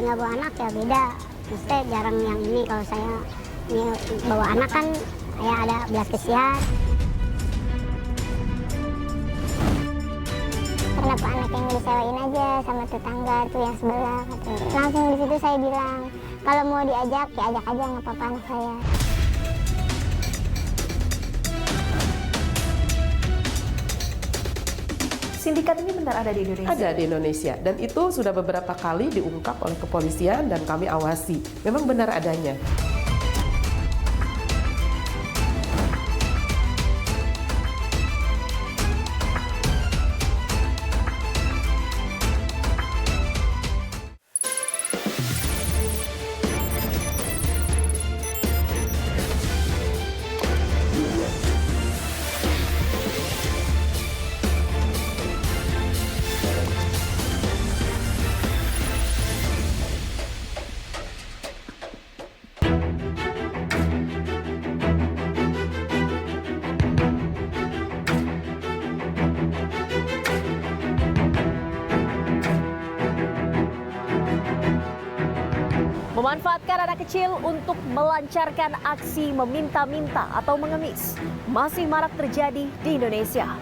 nggak bawa anak ya beda. Maksudnya jarang yang ini, kalau saya bawa anak kan kayak ada belas kasihan. Kenapa anak yang disewain aja sama tetangga tuh yang sebelah katanya. Langsung di situ saya bilang, kalau mau diajak ya ajak aja, nggak apa-apa anak saya. Sindikat ini benar ada di Indonesia? Ada di Indonesia, dan itu sudah beberapa kali diungkap oleh kepolisian dan kami awasi. Memang benar adanya. Memanfaatkan anak kecil untuk melancarkan aksi meminta-minta atau mengemis masih marak terjadi di Indonesia.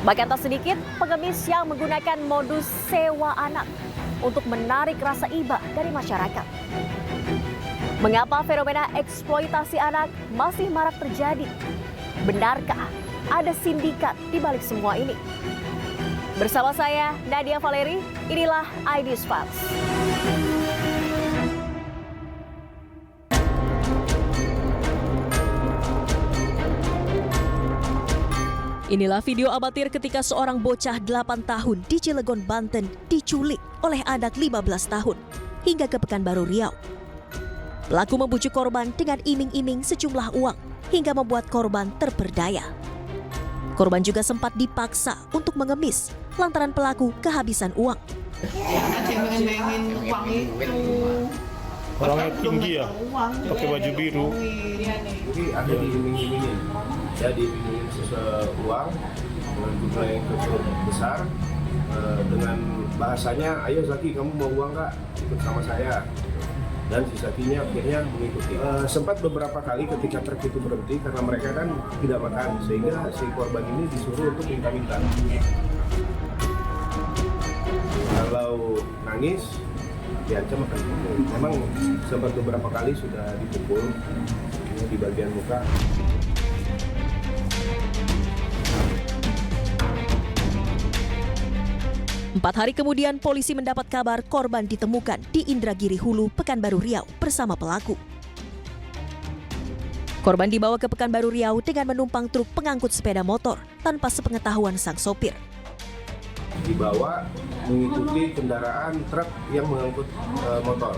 Bahkan tak sedikit pengemis yang menggunakan modus sewa anak untuk menarik rasa iba dari masyarakat. Mengapa fenomena eksploitasi anak masih marak terjadi? Benarkah ada sindikat di balik semua ini? Bersama saya, Nadia Valeri, inilah iNews Files. Inilah video amatir ketika seorang bocah 8 tahun di Cilegon, Banten diculik oleh anak 15 tahun hingga ke Pekanbaru Riau. Pelaku membujuk korban dengan iming-iming sejumlah uang hingga membuat korban terperdaya. Korban juga sempat dipaksa untuk mengemis lantaran pelaku kehabisan uang. Ada yang ngendengin uang itu. Orangnya tinggi ya, pakai baju biru. Jadi ada diiming-imingin, ya diiming-imingin sesuatu uang dengan jumlah yang cukup besar, dengan bahasanya, ayo Zaki kamu mau uang nggak, ikut sama saya. Dan si Zakinya akhirnya mengikuti. Sempat beberapa kali ketika truk itu berhenti karena mereka kan tidak makan, sehingga si korban ini disuruh untuk minta-minta. Kalau nangis, diancam akan dipukul. Memang sempat beberapa kali sudah dipukul di bagian muka. Empat hari kemudian, polisi mendapat kabar korban ditemukan di Indragiri Hulu, Pekanbaru Riau bersama pelaku. Korban dibawa ke Pekanbaru Riau dengan menumpang truk pengangkut sepeda motor tanpa sepengetahuan sang sopir. Dibawa mengikuti kendaraan truk yang mengangkut motor.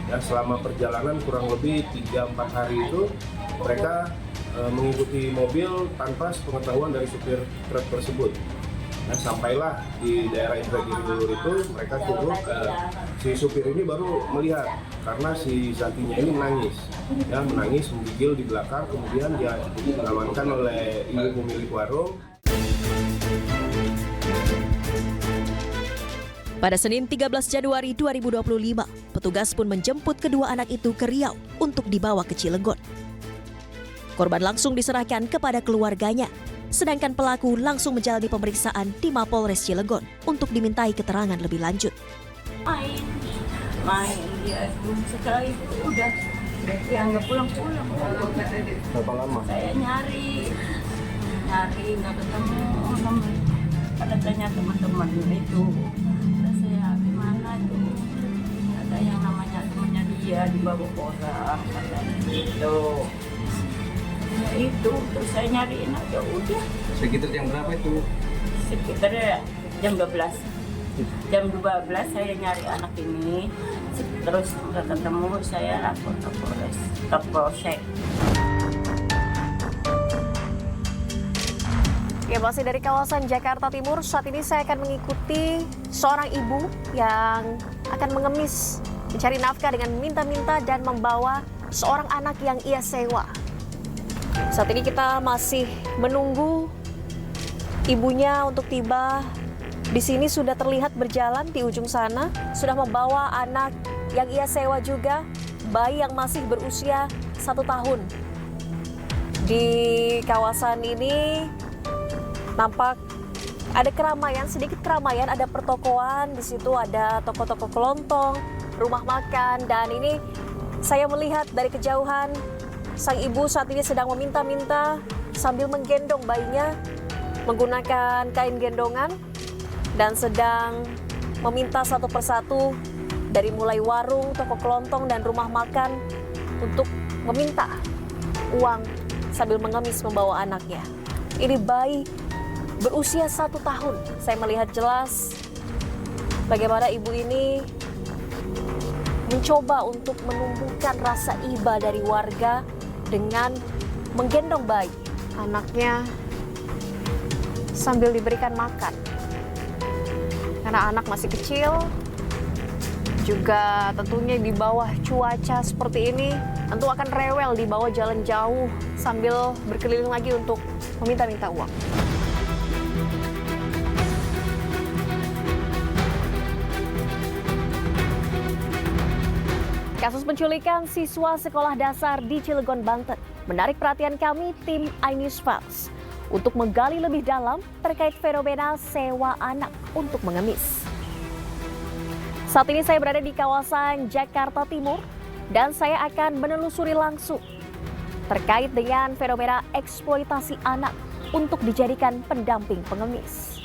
Ya, selama perjalanan kurang lebih 3-4 hari itu mereka mengikuti mobil tanpa sepengetahuan dari supir truk tersebut. Nah, sampailah di daerah Indragiri Hulu itu mereka tunggu, si supir ini baru melihat karena si Zakinya ini menangis, ya menangis menggigil di belakang, kemudian dia diamankan oleh ibu pemilik warung. Pada Senin 13 Januari 2025, petugas pun menjemput kedua anak itu ke Riau untuk dibawa ke Cilegon. Korban langsung diserahkan kepada keluarganya, sedangkan pelaku langsung menjalani pemeriksaan di Mapolres Cilegon untuk dimintai keterangan lebih lanjut. Main dia sekali itu udah nggak pulang-pulang. Berapa lama? Saya nyari nggak ketemu. Pada tanya teman-teman itu, saya gimana tuh? Ada yang namanya temannya dia dibawa orang katanya gitu. Ya itu, terus saya nyariin aja udah. Sekitar jam berapa itu? Sekitar jam 12. Jam 12 saya nyari anak ini, terus nggak ketemu, saya lapor ke Polres, ke Polsek. Ya, masih dari kawasan Jakarta Timur, saat ini saya akan mengikuti seorang ibu yang akan mengemis, mencari nafkah dengan minta-minta dan membawa seorang anak yang ia sewa. Saat ini kita masih menunggu ibunya untuk tiba Di sini sudah terlihat berjalan di ujung sana, sudah membawa anak yang ia sewa juga, bayi yang masih berusia 1 tahun. Di kawasan ini nampak ada keramaian, sedikit keramaian, ada pertokoan, di situ ada toko-toko kelontong, rumah makan, dan ini saya melihat dari kejauhan sang ibu saat ini sedang meminta-minta sambil menggendong bayinya menggunakan kain gendongan dan sedang meminta satu persatu dari mulai warung, toko kelontong, dan rumah makan untuk meminta uang sambil mengemis membawa anaknya. Ini bayi berusia 1 tahun. Saya melihat jelas bagaimana ibu ini mencoba untuk menumbuhkan rasa iba dari warga dengan menggendong bayi. Anaknya sambil diberikan makan. Karena anak masih kecil, juga tentunya di bawah cuaca seperti ini, tentu akan rewel di bawah jalan jauh sambil berkeliling lagi untuk meminta-minta uang. Kasus penculikan siswa sekolah dasar di Cilegon, Banten menarik perhatian kami tim iNews Files untuk menggali lebih dalam terkait fenomena sewa anak untuk mengemis. Saat ini saya berada di kawasan Jakarta Timur dan saya akan menelusuri langsung terkait dengan fenomena eksploitasi anak untuk dijadikan pendamping pengemis.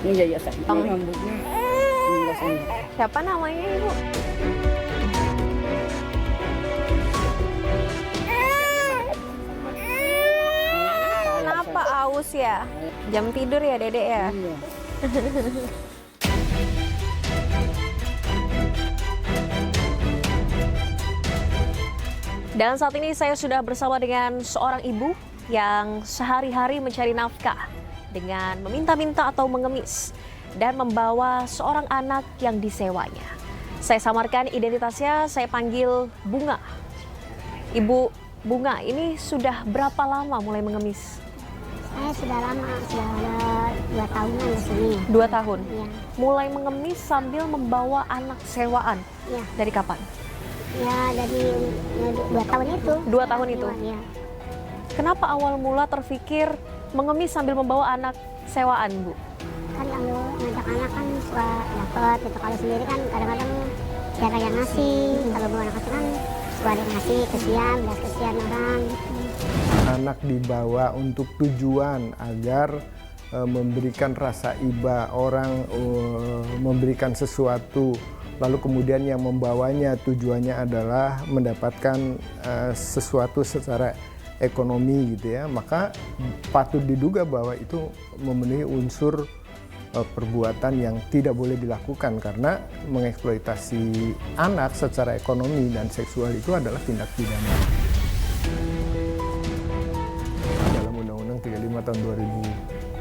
Iya, saya rambutnya. Siapa namanya, Ibu? Kenapa aus ya? Jam tidur ya, Dedek ya? Iya. Dan saat ini saya sudah bersama dengan seorang ibu yang sehari-hari mencari nafkah dengan meminta-minta atau mengemis dan membawa seorang anak yang disewanya. Saya samarkan identitasnya, saya panggil Bunga. Ibu Bunga, ini sudah berapa lama mulai mengemis? Saya sudah lama, sudah ada 2 tahunan di sini. 2 tahun? Iya. Mulai mengemis sambil membawa anak sewaan? Iya. Dari kapan? Ya dari 2 tahun itu. 2 tahun itu? Iya. Kenapa awal mula terfikir mengemis sambil membawa anak sewaan, Bu? Kan kalau ngajak anak kan suka dapat gitu. Kalau sendiri kan kadang-kadang cara yang ngasih. Kalau bawa anak kecil kan suka ada yang ngasih, kesian, belas kesian orang gitu. Anak dibawa untuk tujuan agar memberikan rasa iba, orang memberikan sesuatu, lalu kemudian yang membawanya tujuannya adalah mendapatkan sesuatu secara ekonomi gitu ya, maka patut diduga bahwa itu memenuhi unsur perbuatan yang tidak boleh dilakukan karena mengeksploitasi anak secara ekonomi dan seksual itu adalah tindak pidana. Dalam Undang-Undang 35 tahun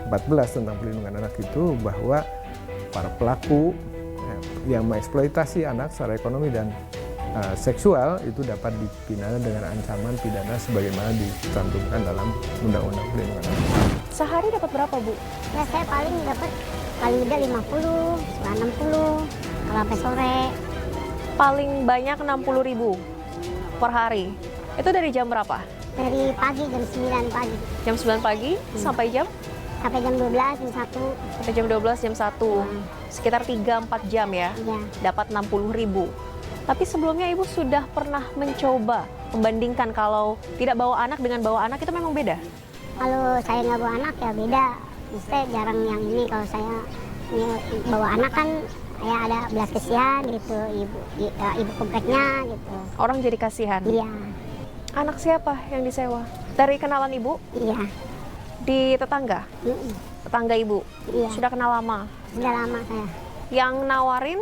2014 tentang perlindungan anak itu bahwa para pelaku yang mengeksploitasi anak secara ekonomi dan seksual itu dapat dipidana dengan ancaman pidana sebagaimana dicantumkan dalam Undang-Undang Perlindungan Anak. Sehari dapat berapa, Bu? Ya saya paling dapat paling udah 50, 60 kalau sampai sore. Paling banyak 60.000 per hari. Itu dari jam berapa? Dari pagi jam 9 pagi Jam 9 pagi sampai jam? sampai jam 12, jam 1. Sampai jam 12, jam 1. Sekitar 3-4 jam ya? Iya. Dapat 60.000. Tapi sebelumnya Ibu sudah pernah mencoba membandingkan kalau tidak bawa anak dengan bawa anak itu memang beda? Kalau saya nggak bawa anak ya beda. Maksudnya jarang yang ini, kalau saya bawa anak kan kayak ada belas kesian gitu, ibu kompleknya gitu. Orang jadi kasihan? Iya, Anak siapa yang disewa? Dari kenalan Ibu? iya. Di tetangga? Mm-mm. Tetangga Ibu? Iya. Sudah kenal lama? Sudah lama saya. Yang nawarin,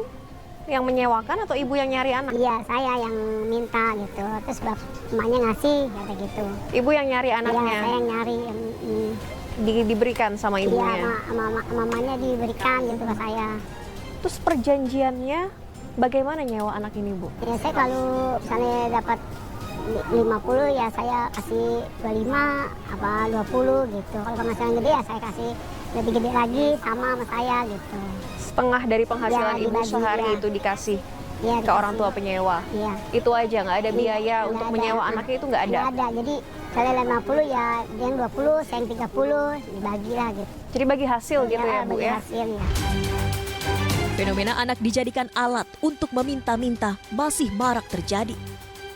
yang menyewakan atau Ibu yang nyari anak? Iya, saya yang minta gitu. Terus emaknya ngasih kata gitu. Ibu yang nyari Iya, anaknya? saya yang nyari. diberikan sama Iya, ibunya. mamanya diberikan gitu ke saya. Terus perjanjiannya bagaimana nyewa anak ini, Bu? Ya saya kalau misalnya dapat 50 ya saya kasih 25 apa 20 gitu. Kalau penghasilan gede ya saya kasih lebih gede lagi sama saya gitu. Setengah dari penghasilan Ya, ibu dibagi, sehari ya. itu dikasih Ya, ke orang tua penyewa. Iya. Itu aja, nggak ada biaya Nggak untuk ada. menyewa anaknya, itu nggak ada. Nggak ada. Jadi saya 50 ya dia yang 20, saya yang 30 dibagi lah gitu. Jadi bagi hasil gitu ya, Bu bagi ya. hasil ya. Fenomena anak dijadikan alat untuk meminta-minta masih marak terjadi.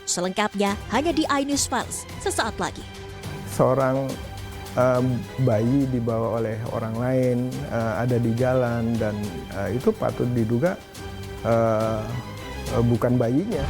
Selengkapnya hanya di iNews Files sesaat lagi. Seorang bayi dibawa oleh orang lain, ada di jalan, dan itu patut diduga bukan bayinya.